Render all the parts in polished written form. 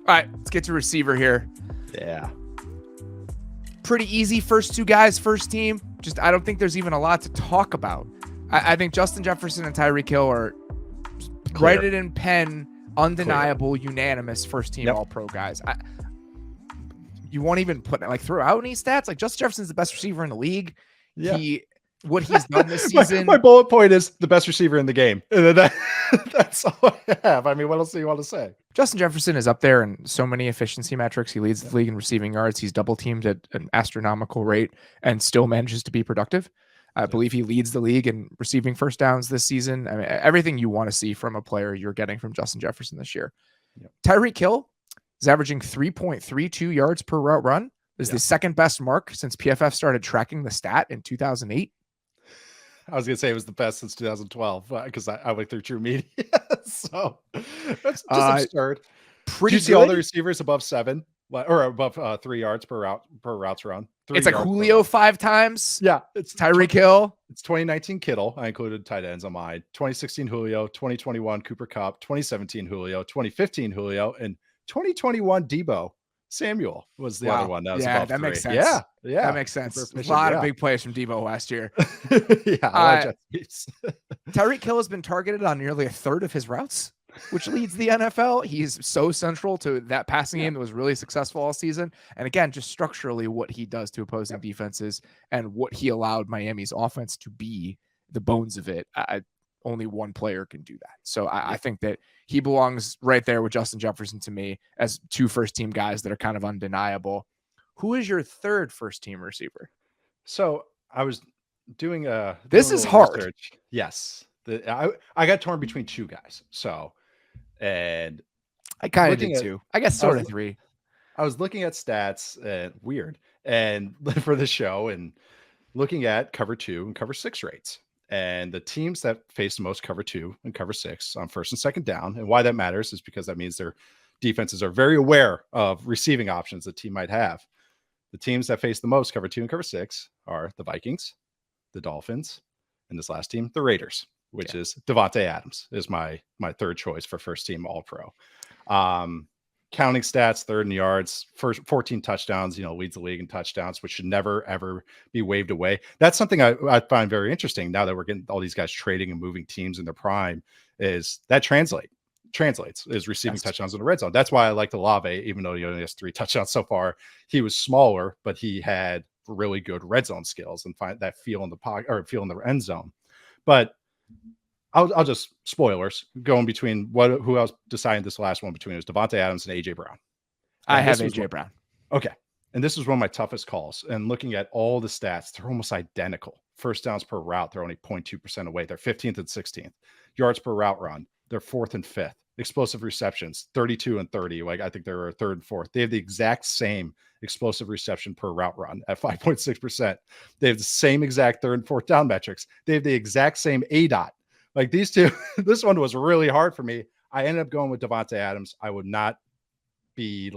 All right, let's get to receiver here. Yeah. Pretty easy first two guys, first team. Just I don't think there's even a lot to talk about. I think Justin Jefferson and Tyreek Hill are write it in pen, undeniable, unanimous first team All-Pro guys. You won't even throw out any stats. Like Justin Jefferson's the best receiver in the league. Yeah. What he's done this season. my bullet point is the best receiver in the game. That's all I have. I mean, what else do you want to say? Justin Jefferson is up there in so many efficiency metrics. He leads the league in receiving yards. He's double teamed at an astronomical rate and still manages to be productive. I believe he leads the league in receiving first downs this season. I mean, everything you want to see from a player you're getting from Justin Jefferson this year. Yep. Tyreek Hill is averaging 3.32 yards per route run. This is the second best mark since PFF started tracking the stat in 2008. I was going to say it was the best since 2012 because I went through True Media. So that's just absurd. Pretty Did you see all the receivers above 7 or above 3 yards per routes run? It's like Julio 5 times. Yeah. It's Tyreek Hill. It's 2019 Kittle. I included tight ends on mine. 2016 Julio, 2021 Cooper Kupp, 2017 Julio, 2015 Julio, and 2021 Debo Samuel was the other one. That was above 3. Makes sense. Yeah. That makes sense. A lot of big plays from Debo last year. Tyreek Hill has been targeted on nearly a third of his routes, which leads the NFL. He's so central to that passing game that was really successful all season. And again, just structurally what he does to opposing defenses and what he allowed Miami's offense to be, the bones of it. Only one player can do that. So I think that he belongs right there with Justin Jefferson to me as 2 first-team guys that are kind of undeniable. Who is your third first-team receiver? So I was doing this is hard. Research. Yes. I got torn between 2 guys. And I kind of did too. I guess sort of 3. I was looking at stats and for the show and looking at cover 2 and cover 6 rates. And the teams that face the most cover 2 and cover 6 on first and second down. And why that matters is because that means their defenses are very aware of receiving options the team might have. The teams that face the most cover 2 and cover 6 are the Vikings, the Dolphins, and this last team, the Raiders, which is Devontae Adams is my third choice for first team All-Pro. Counting stats, third in yards, first 14 touchdowns, leads the league in touchdowns, which should never, ever be waved away. That's something I find very interesting now that we're getting all these guys trading and moving teams in their prime is that translates is receiving touchdowns in the red zone. That's why I like Olave, even though he only has 3 touchdowns so far. He was smaller, but he had really good red zone skills and find that feel in the pocket or feel in the end zone. But I'll just spoilers going between who else decided this last one between it was Devontae Adams and AJ Brown. I have AJ Brown. Okay. And this was one of my toughest calls. And looking at all the stats, they're almost identical. First downs per route, they're only 0.2% away. They're 15th and 16th. Yards per route run, they're 4th and 5th. Explosive receptions, 32 and 30. Like I think they were 3rd and 4th. They have the exact same explosive reception per route run at 5.6%. They have the same exact 3rd and 4th down metrics. They have the exact same ADOT. Like these two, this one was really hard for me. I ended up going with Devontae Adams. I would not be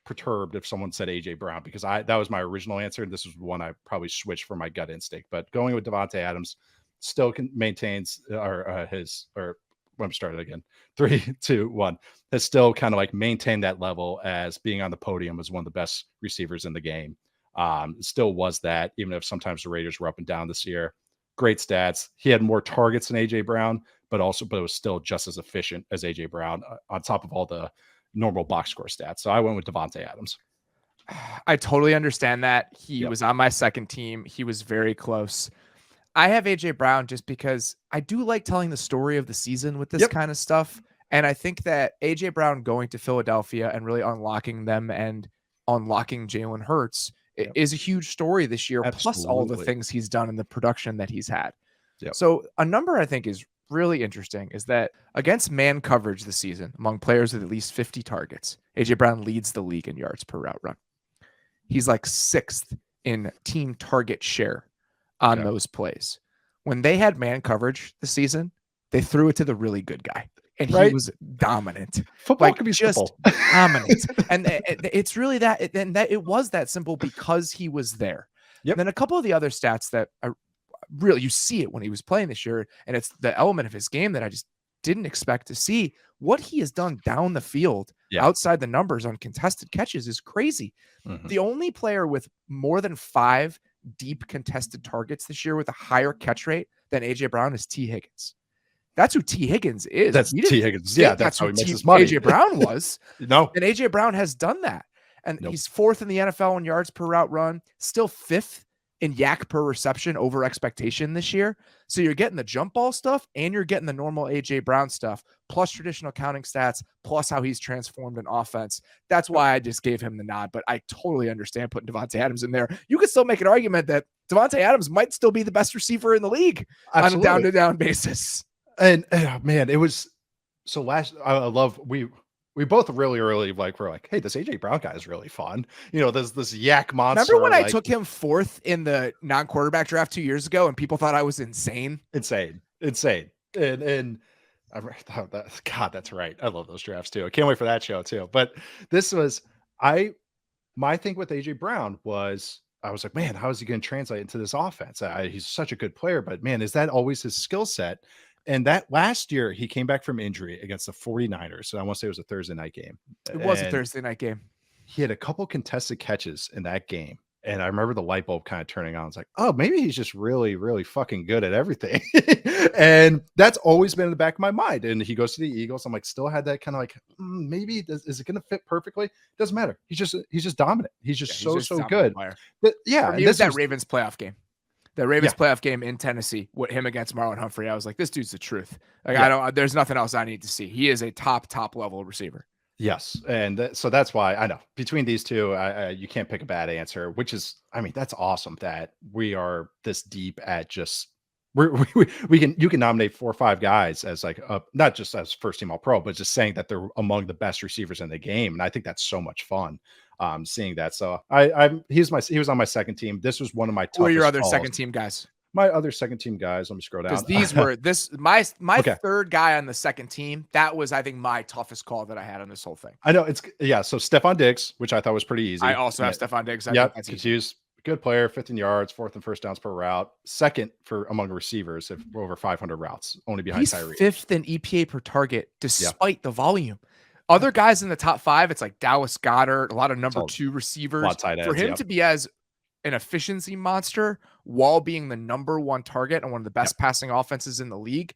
perturbed if someone said AJ Brown because that was my original answer. And this was one I probably switched for my gut instinct, but going with Devontae Adams still maintains let me start it again. 3, 2, 1 has still kind of maintained that level as being on the podium as one of the best receivers in the game. Still was that, even if sometimes the Raiders were up and down this year. Great stats. He had more targets than AJ Brown, but it was still just as efficient as AJ Brown on top of all the normal box score stats. So I went with Devontae Adams. I totally understand that. He was on my second team. He was very close. I have AJ Brown just because I do like telling the story of the season with this kind of stuff. And I think that AJ Brown going to Philadelphia and really unlocking them and unlocking Jalen Hurts is a huge story this year, plus all the things he's done in the production that he's had. So a number I think is really interesting is that against man coverage this season, among players with at least 50 targets, AJ Brown leads the league in yards per route run. He's 6th in team target share on those plays. When they had man coverage this season, they threw it to the really good guy. And he was dominant. Football can be just simple. Dominant. And it's really that. And that it was that simple because he was there. And then a couple of the other stats that are really, you see it when he was playing this year, and it's the element of his game that I just didn't expect to see what he has done down the field outside the numbers on contested catches is crazy. The only player with more than 5 deep contested targets this year with a higher catch rate than AJ Brown is T. Higgins. That's who T. Higgins is. That's T. Higgins. Yeah, that's how he makes his money. AJ Brown was. No. And AJ Brown has done that. And he's 4th in the NFL in yards per route run, still 5th in yak per reception over expectation this year. So you're getting the jump ball stuff and you're getting the normal AJ Brown stuff, plus traditional counting stats, plus how he's transformed an offense. That's why I just gave him the nod, but I totally understand putting Davante Adams in there. You could still make an argument that Davante Adams might still be the best receiver in the league on a down-to-down basis. And man, it was so I love, we both really early, like, we're like, hey, this AJ Brown guy is really fun. You know, there's this yak monster. Remember when I took him 4th in the non-quarterback draft 2 years ago and people thought I was insane? Insane. And I thought that, God, that's right. I love those drafts too. I can't wait for that show too. But this was, my thing with AJ Brown was, I was like, man, how is he going to translate into this offense? He's such a good player, but man, is that always his skill set? And that last year, he came back from injury against the 49ers. So I want to say it was a Thursday night game. It was a Thursday night game. He had a couple contested catches in that game. And I remember the light bulb kind of turning on. I was like, oh, maybe he's just really, really fucking good at everything. And that's always been in the back of my mind. And he goes to the Eagles. I'm like, still had that kind of like, maybe is it going to fit perfectly? Doesn't matter. He's just dominant. He's just so good. But yeah, and this was that Ravens playoff game. The Ravens playoff game in Tennessee with him against Marlon Humphrey. I was like, this dude's the truth. Like, there's nothing else I need to see. He is a top level receiver. Yes. And so that's why I know between these two, you can't pick a bad answer, which is, I mean, that's awesome that we are this deep at just, you can nominate 4 or 5 guys as like, not just as first team all pro, but just saying that they're among the best receivers in the game. And I think that's so much fun. Seeing that. So he was on my second team. This was one of my toughest. Who are your other calls. second team guys? My other second team guys. Let me scroll down. Because these were my third guy on the second team. That was, I think, my toughest call that I had on this whole thing. I know it's So Stephon Diggs, which I thought was pretty easy. I also have Stephon Diggs. Yeah, he's good player, 5th in yards, 4th and first downs per route, 2nd for among receivers if over 500 routes, only behind Tyreek. 5th in EPA per target, despite the volume. Other guys in the top 5, it's like Dallas Goedert, a lot of number 2 receivers. For him to be as an efficiency monster while being the number 1 target and one of the best passing offenses in the league,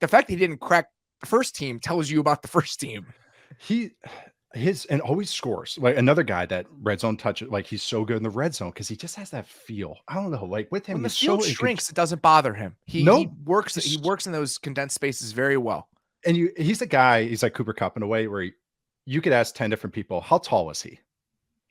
the fact that he didn't crack the first team tells you about the first team. And always scores. Like another guy that red zone touch, like he's so good in the red zone because he just has that feel. I don't know, like with him, when the field shrinks, it doesn't bother him. He works in those condensed spaces very well. And he's the guy, he's like Cooper Kupp in a way where you could ask 10 different people, how tall is he?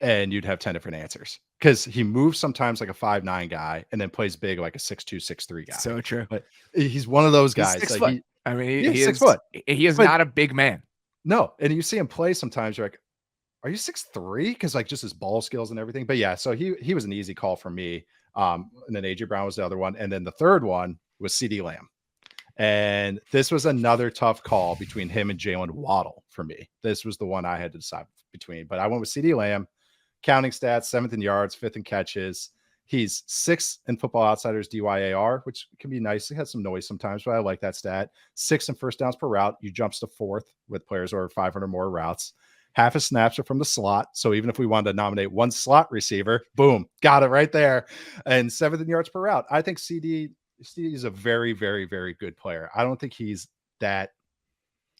And you'd have 10 different answers because he moves sometimes like a 5'9" guy and then plays big like a 6'2", 6'3" guy. So true. But he's one of those guys. He's 6 like foot. He is 6 foot. He is not a big man. No. And you see him play sometimes, you're like, are you 6'3"? Because like just his ball skills and everything. But yeah, so he was an easy call for me. And then AJ Brown was the other one. And then the third one was CeeDee Lamb. And this was another tough call between him and Jalen Waddle for me. This was the one I had to decide between, but I went with CeeDee Lamb. Counting stats, 7th in yards, 5th in catches. He's 6th in Football Outsiders DYAR, which can be nice. It has some noise sometimes, but I like that stat. 6th in first downs per route. You jumps to 4th with players over 500 more routes. Half his snaps are from the slot. So even if we wanted to nominate one slot receiver, boom, got it right there. And 7th in yards per route. I think CeeDee is a very, very, very good player. I don't think he's that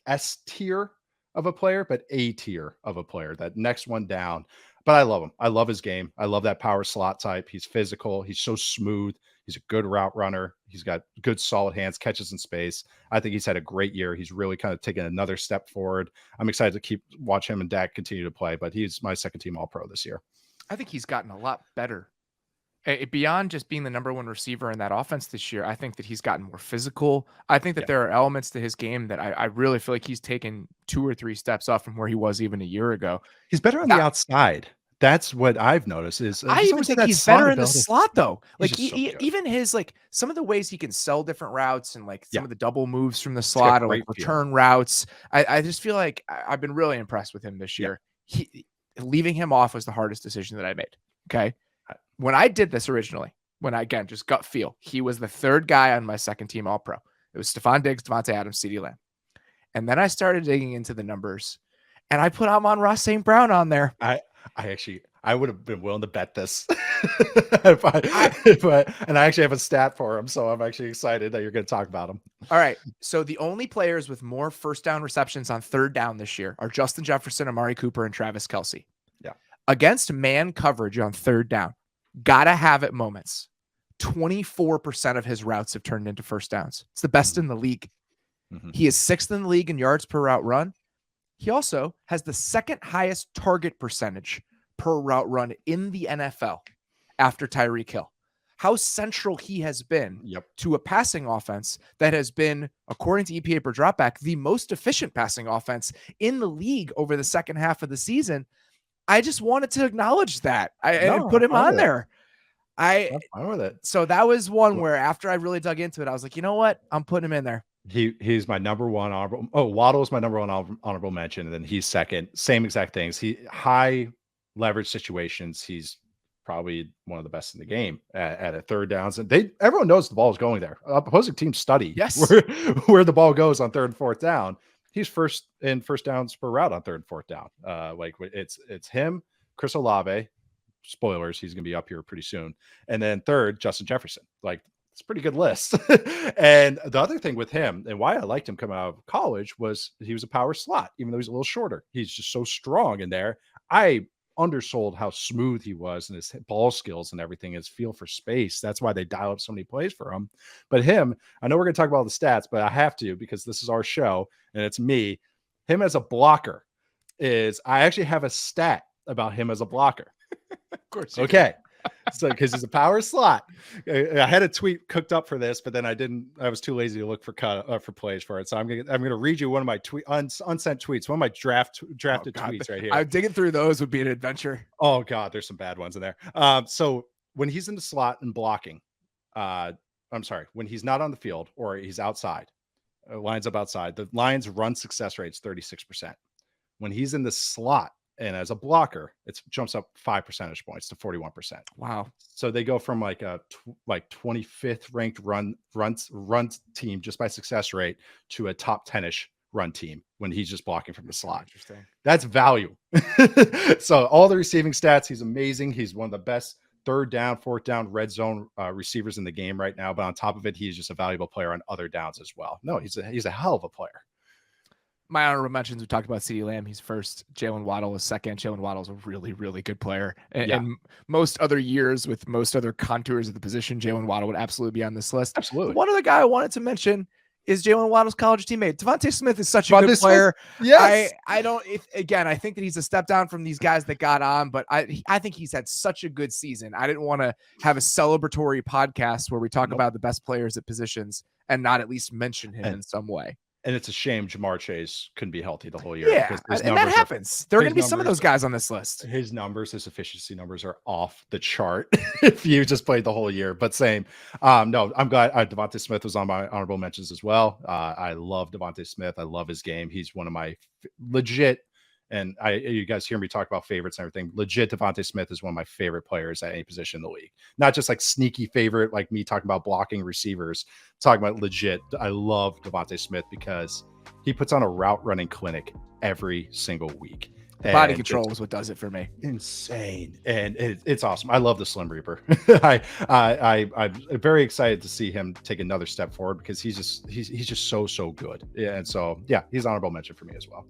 S tier of a player, but A tier of a player, that next one down. But I love him. I love his game. I love that power slot type. He's physical. He's so smooth. He's a good route runner. He's got good solid hands, catches in space. I think he's had a great year. He's really kind of taken another step forward. I'm excited to watch him and Dak continue to play, but he's my second team all pro this year. I think he's gotten a lot better. Beyond just being the number 1 receiver in that offense this year, I think that he's gotten more physical. I think that there are elements to his game that I really feel like he's taken 2 or 3 steps up from where he was even a year ago. He's better on the outside. That's what I've noticed. I even think he's better in the slot though. Like even his like some of the ways he can sell different routes and like some of the double moves from the slot or like return routes. I just feel like I've been really impressed with him this year. Leaving him off was the hardest decision that I made. Okay. When I did this originally, again, just gut feel, he was the 3rd guy on my second team all pro. It was Stephon Diggs, Davante Adams, CeeDee Lamb. And then I started digging into the numbers, and I put Amon-Ra St. Brown on there. I would have been willing to bet this and I actually have a stat for him. So I'm actually excited that you're going to talk about him. All right. So the only players with more first down receptions on third down this year are Justin Jefferson, Amari Cooper, and Travis Kelce. Yeah. Against man coverage on third down, gotta have it moments. 24% of his routes have turned into first downs. It's the best in the league. He is 6th in the league in yards per route run. He also has the 2nd highest target percentage per route run in the NFL after Tyreek Hill. How central he has been to a passing offense that has been, according to EPA per dropback, the most efficient passing offense in the league over the second half of the season. I just wanted to acknowledge that and put him on there. I'm fine with it. So that was one where after I really dug into it, I was like, you know what? I'm putting him in there. He's my number one honorable. Oh, Waddle is my number one honorable mention, and then he's second. Same exact things. He high leverage situations. He's probably one of the best in the game at a third downs. And everyone knows the ball is going there. Opposing teams study where the ball goes on third and fourth down. He's first in first downs per route on third and fourth down. Like it's him, Chris Olave. Spoilers, he's going to be up here pretty soon. And then third, Justin Jefferson. Like, it's a pretty good list. And the other thing with him and why I liked him coming out of college was he was a power slot, even though he's a little shorter. He's just so strong in there. I undersold how smooth he was and his ball skills and everything, his feel for space. That's why they dial up so many plays for him. But him, I know we're going to talk about the stats, but I have to because this is our show and it's me. Him as a blocker I actually have a stat about him as a blocker. Of course. Okay. So, because he's a power slot, I had a tweet cooked up for this, but then I was too lazy to look for plays for it. So I'm gonna read you one of my unsent tweets, one of my drafted tweets right here. I'm digging through those would be an adventure. Oh God, there's some bad ones in there. So when he's in the slot and blocking, when he's not on the field or he's outside, lines up outside, the Lions run success rate's 36%. When he's in the slot, and as a blocker, it jumps up 5 percentage points to 41%. Wow. So they go from like a 25th ranked run team just by success rate to a top 10-ish run team when he's just blocking from the slot. Interesting. That's value. So all the receiving stats, he's amazing. He's one of the best third down, fourth down, red zone receivers in the game right now. But on top of it, he's just a valuable player on other downs as well. No, he's a hell of a player. My honorable mentions, we talked about CeeDee Lamb. He's first. Jalen Waddle is second. Jalen Waddle is a really, really good player. And most other years with most other contours of the position, Jalen Waddle would absolutely be on this list. Absolutely. One other guy I wanted to mention is Jalen Waddle's college teammate. Devontae Smith is such a good player. Yes. I think that he's a step down from these guys that got on, but I think he's had such a good season. I didn't want to have a celebratory podcast where we talk about the best players at positions and not at least mention him in some way. And it's a shame Jamar Chase couldn't be healthy the whole year. Yeah, and that happens. There are going to be some of those guys on this list. His efficiency numbers are off the chart if you just played the whole year. But same. No, I'm glad Devontae Smith was on my honorable mentions as well. I love Devontae Smith. I love his game. He's one of my legit, and you guys hear me talk about favorites and everything. Legit, Devontae Smith is one of my favorite players at any position in the league. Not just like sneaky favorite, like me talking about blocking receivers. Talking about legit. I love Devontae Smith because he puts on a route running clinic every single week. Body control is what does it for me. Insane, and it's awesome. I love the Slim Reaper. I'm very excited to see him take another step forward because he's just so good. Yeah, and so he's honorable mention for me as well.